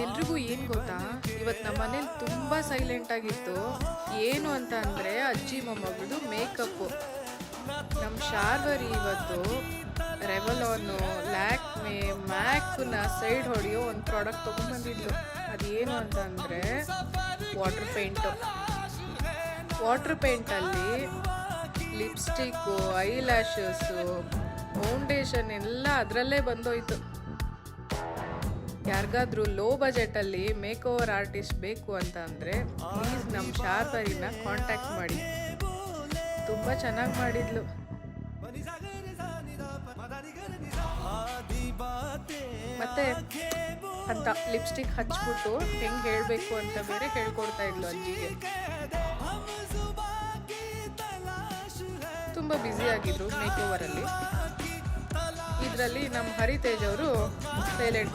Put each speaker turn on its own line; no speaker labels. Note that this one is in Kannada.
ಎಲ್ರಿಗೂ ಏನು ಗೊತ್ತಾ, ಇವತ್ತು ನಮ್ಮ ಮನೇಲಿ ತುಂಬ ಸೈಲೆಂಟಾಗಿತ್ತು. ಏನು ಅಂತ ಅಂದರೆ ಅಜ್ಜಿ ಮೊಮ್ಮಗಳದು ಮೇಕಪ್ಪು. ನಮ್ಮ ಶಾರ್ವರಿ ಇವತ್ತು ರೆವಲಾನು, ಲ್ಯಾಕ್ಮೆ, ಮ್ಯಾಕ್ನ ಸೈಡ್ ಹೊಡೆಯೋ ಒಂದು ಪ್ರಾಡಕ್ಟ್ ತೊಗೊಂಡ್ಬಂದಿದ್ಲು. ಅದೇನು ಅಂತ ಅಂದರೆ ವಾಟರ್ ಪೇಂಟು. ವಾಟರ್ ಪೇಂಟಲ್ಲಿ ಲಿಪ್ಸ್ಟಿಕ್ಕು, ಐಲ್ಯಾಶಸ್ಸು, ಫೌಂಡೇಶನ್ ಎಲ್ಲ ಅದರಲ್ಲೇ ಬಂದೋಯ್ತು. ಯಾರಿಗಾದ್ರೂ ಲೋ ಬಜೆಟಲ್ಲಿ ಮೇಕ್ ಓವರ್ ಆರ್ಟಿಸ್ಟ್ ಬೇಕು ಅಂತ ಅಂದರೆ ಪ್ಲೀಸ್ ನಮ್ಮ ಶಾರ್ವರಿನ ಕಾಂಟ್ಯಾಕ್ಟ್ ಮಾಡಿ. ತುಂಬ ಚೆನ್ನಾಗಿ ಮಾಡಿದ್ಲು. ಮತ್ತೆ ಅಂತ ಲಿಪ್ಸ್ಟಿಕ್ ಹಚ್ಬಿಟ್ಟು ಹೆಂಗೆ ಹೇಳಬೇಕು ಅಂತ ಬೇರೆ ಹೇಳ್ಕೊಡ್ತಾ ಇದ್ಲು ಅಜ್ಜಿಗೆ. ತುಂಬ ಬ್ಯುಸಿ ಆಗಿದ್ರು ಮೇಕ್ ಓವರಲ್ಲಿ. ಇದರಲ್ಲಿ ನಮ್ಮ ಹರಿತೇಜ್ ಅವರು ಸೈಲೆಂಟ್